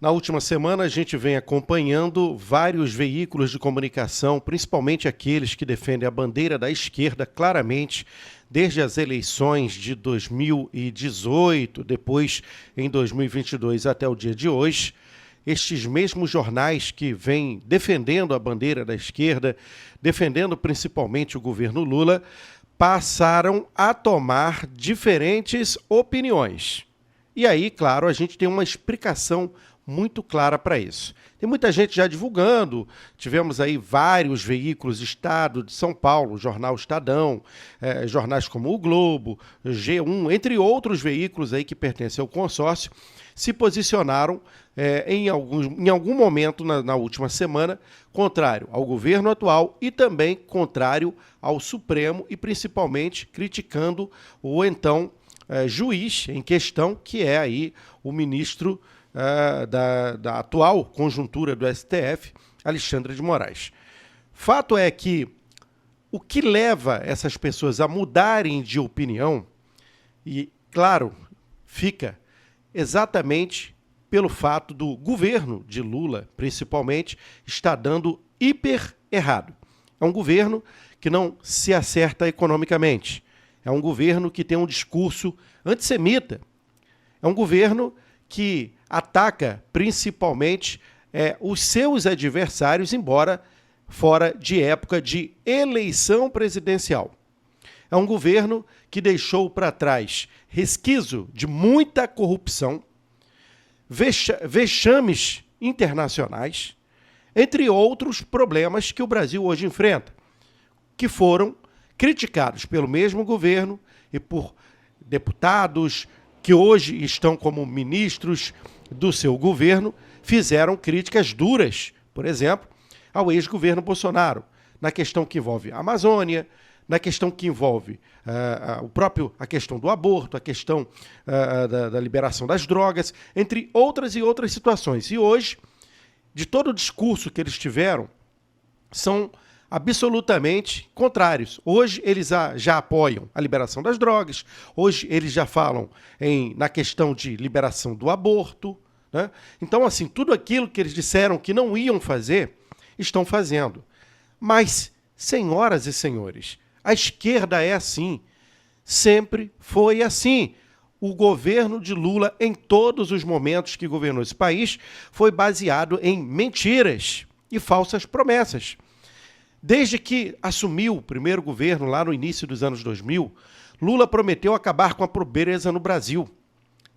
Na última semana, a gente vem acompanhando vários veículos de comunicação, principalmente aqueles que defendem a bandeira da esquerda claramente, desde as eleições de 2018, depois em 2022 até o dia de hoje. Estes mesmos jornais que vêm defendendo a bandeira da esquerda, defendendo principalmente o governo Lula, passaram a tomar diferentes opiniões. E aí, claro, a gente tem uma explicação muito clara para isso. Tem muita gente já divulgando, tivemos aí vários veículos, Estado de São Paulo, Jornal Estadão, jornais como o Globo, G1, entre outros veículos aí que pertencem ao consórcio, se posicionaram em algum momento na última semana contrário ao governo atual e também contrário ao Supremo e principalmente criticando o então juiz em questão, que é aí o ministro da atual conjuntura do STF, Alexandre de Moraes. Fato é que o que leva essas pessoas a mudarem de opinião, e claro, fica exatamente pelo fato do governo de Lula, principalmente, estar dando hiper errado. É um governo que não se acerta economicamente. É um governo que tem um discurso antissemita. É um governo que ataca principalmente os seus adversários, embora fora de época de eleição presidencial. É um governo que deixou para trás resquício de muita corrupção, vexames internacionais, entre outros problemas que o Brasil hoje enfrenta, que foram criticados pelo mesmo governo e por deputados que hoje estão como ministros do seu governo, fizeram críticas duras, por exemplo, ao ex-governo Bolsonaro, na questão que envolve a Amazônia, na questão que envolve a questão do aborto, a questão da liberação das drogas, entre outras e outras situações. E hoje, de todo o discurso que eles tiveram, são absolutamente contrários. Hoje eles já apoiam a liberação das drogas, hoje eles já falam na questão de liberação do aborto, né? Então, assim, tudo aquilo que eles disseram que não iam fazer, estão fazendo. Mas, senhoras e senhores, a esquerda é assim, sempre foi assim. O governo de Lula, em todos os momentos que governou esse país, foi baseado em mentiras e falsas promessas. Desde que assumiu o primeiro governo, lá no início dos anos 2000, Lula prometeu acabar com a pobreza no Brasil.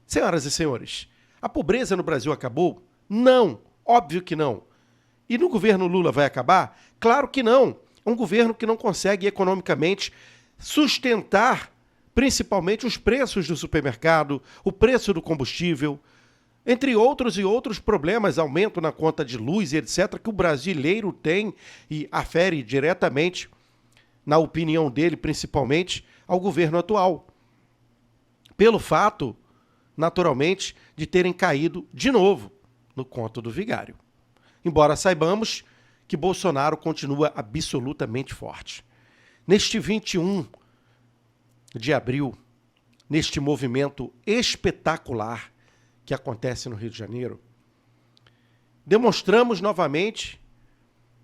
Senhoras e senhores, a pobreza no Brasil acabou? Não, óbvio que não. E no governo Lula vai acabar? Claro que não. É um governo que não consegue economicamente sustentar principalmente os preços do supermercado, o preço do combustível, entre outros e outros problemas, aumento na conta de luz e etc., que o brasileiro tem e afere diretamente, na opinião dele, principalmente, ao governo atual. Pelo fato, naturalmente, de terem caído de novo no conto do vigário. Embora saibamos que Bolsonaro continua absolutamente forte. Neste 21 de abril, neste movimento espetacular que acontece no Rio de Janeiro, demonstramos novamente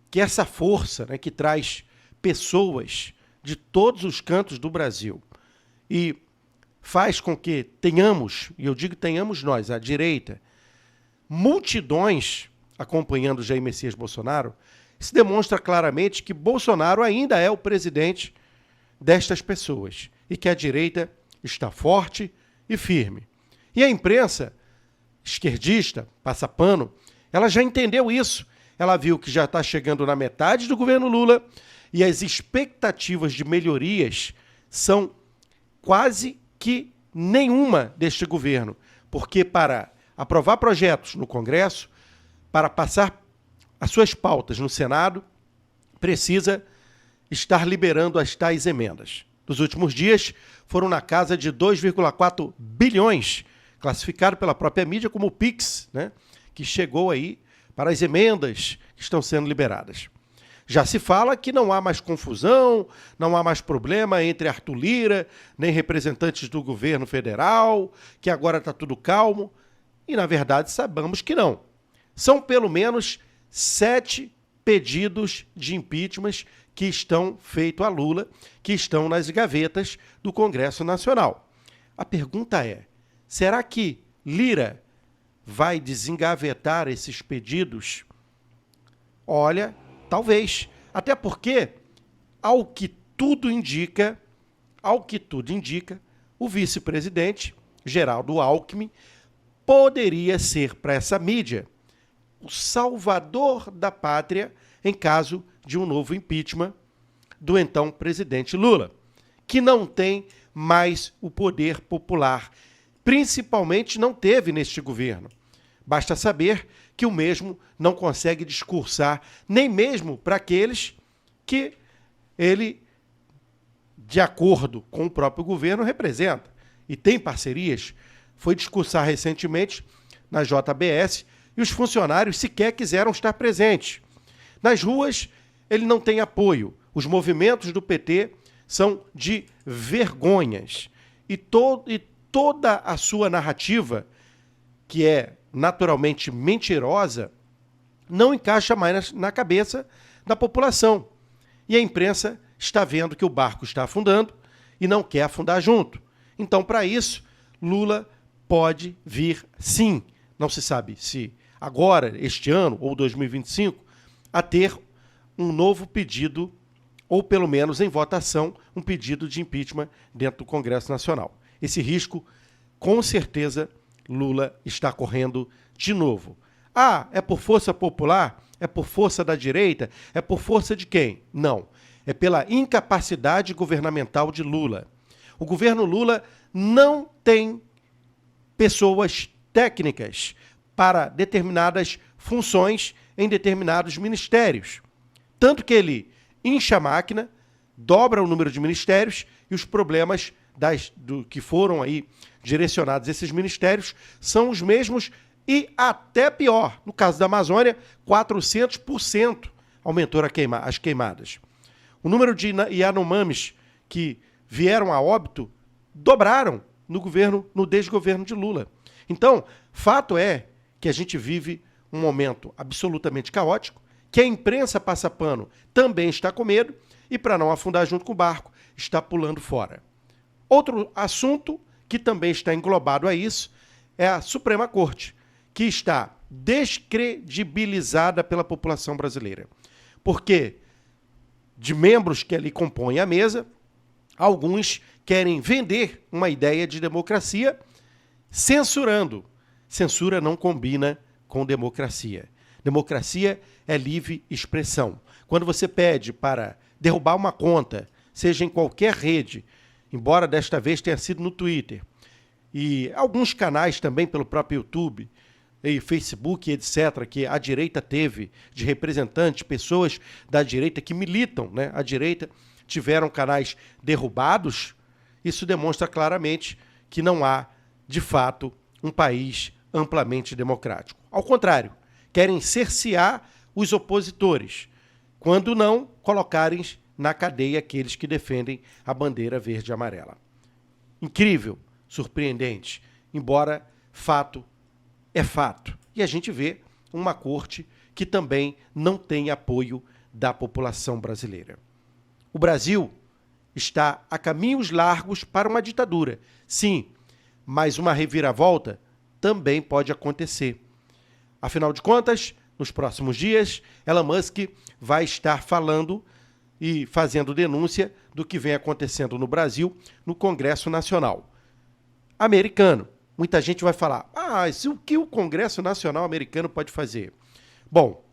que essa força, né, que traz pessoas de todos os cantos do Brasil e faz com que tenhamos, e eu digo tenhamos nós, a direita, multidões acompanhando Jair Messias Bolsonaro, se demonstra claramente que Bolsonaro ainda é o presidente destas pessoas e que a direita está forte e firme. E a imprensa esquerdista, passa pano, ela já entendeu isso. Ela viu que já está chegando na metade do governo Lula e as expectativas de melhorias são quase que nenhuma deste governo, porque para aprovar projetos no Congresso, para passar as suas pautas no Senado, precisa estar liberando as tais emendas. Nos últimos dias, foram na casa de 2,4 bilhões, classificado pela própria mídia como o PIX, né, que chegou aí para as emendas que estão sendo liberadas. Já se fala que não há mais confusão, não há mais problema entre Arthur Lira, nem representantes do governo federal, que agora está tudo calmo. E, na verdade, sabemos que não. São pelo menos 7 pedidos de impeachment que estão feitos a Lula, que estão nas gavetas do Congresso Nacional. A pergunta é, será que Lira vai desengavetar esses pedidos? Olha, talvez. Até porque, ao que tudo indica, o vice-presidente, Geraldo Alckmin, poderia ser para essa mídia o salvador da pátria em caso de um novo impeachment do então presidente Lula, que não tem mais o poder popular, principalmente não teve neste governo. Basta saber que o mesmo não consegue discursar nem mesmo para aqueles que ele, de acordo com o próprio governo, representa e tem parcerias. Foi discursar recentemente na JBS e os funcionários sequer quiseram estar presentes. Nas ruas, ele não tem apoio. Os movimentos do PT são de vergonhas. E toda a sua narrativa, que é naturalmente mentirosa, não encaixa mais na cabeça da população. E a imprensa está vendo que o barco está afundando e não quer afundar junto. Então, para isso, Lula pode vir, sim, não se sabe se agora, este ano ou 2025, a ter um novo pedido, ou pelo menos em votação, um pedido de impeachment dentro do Congresso Nacional. Esse risco, com certeza, Lula está correndo de novo. Ah, é por força popular? É por força da direita? É por força de quem? Não. É pela incapacidade governamental de Lula. O governo Lula não tem pessoas técnicas para determinadas funções em determinados ministérios. Tanto que ele incha a máquina, dobra o número de ministérios e os problemas que foram aí direcionados a esses ministérios são os mesmos e até pior. No caso da Amazônia, 400% aumentou as queimadas. O número de Yanomamis que vieram a óbito dobraram no desgoverno de Lula. Então, fato é que a gente vive um momento absolutamente caótico, que a imprensa passa pano também está com medo e, para não afundar junto com o barco, está pulando fora. Outro assunto que também está englobado a isso é a Suprema Corte, que está descredibilizada pela população brasileira. Porque de membros que ali compõem a mesa, alguns querem vender uma ideia de democracia censurando. Censura não combina com democracia. Democracia é livre expressão. Quando você pede para derrubar uma conta, seja em qualquer rede, embora desta vez tenha sido no Twitter, e alguns canais também pelo próprio YouTube, e Facebook, etc., que a direita teve de representantes, pessoas da direita que militam, né, a direita, tiveram canais derrubados, isso demonstra claramente que não há, de fato, um país amplamente democrático. Ao contrário, querem cercear os opositores, quando não colocarem na cadeia aqueles que defendem a bandeira verde e amarela. Incrível, surpreendente, embora fato é fato. E a gente vê uma corte que também não tem apoio da população brasileira. O Brasil está a caminhos largos para uma ditadura. Sim, mas uma reviravolta também pode acontecer. Afinal de contas, nos próximos dias, Elon Musk vai estar falando e fazendo denúncia do que vem acontecendo no Brasil, no Congresso Nacional americano. Muita gente vai falar, o que o Congresso Nacional americano pode fazer? Bom,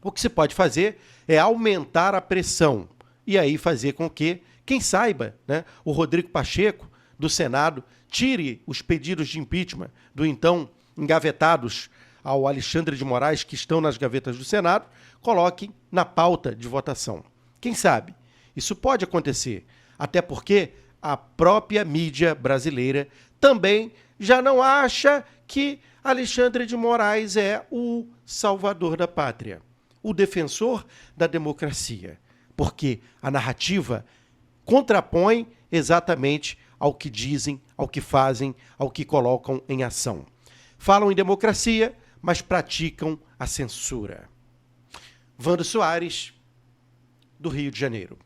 o que se pode fazer é aumentar a pressão e aí fazer com que, quem saiba, né, o Rodrigo Pacheco, do Senado, tire os pedidos de impeachment do então engavetados ao Alexandre de Moraes, que estão nas gavetas do Senado, coloque na pauta de votação. Quem sabe? Isso pode acontecer, até porque a própria mídia brasileira também já não acha que Alexandre de Moraes é o salvador da pátria, o defensor da democracia, porque a narrativa contrapõe exatamente ao que dizem, ao que fazem, ao que colocam em ação. Falam em democracia, mas praticam a a censura. Vando Soares, do Rio de Janeiro.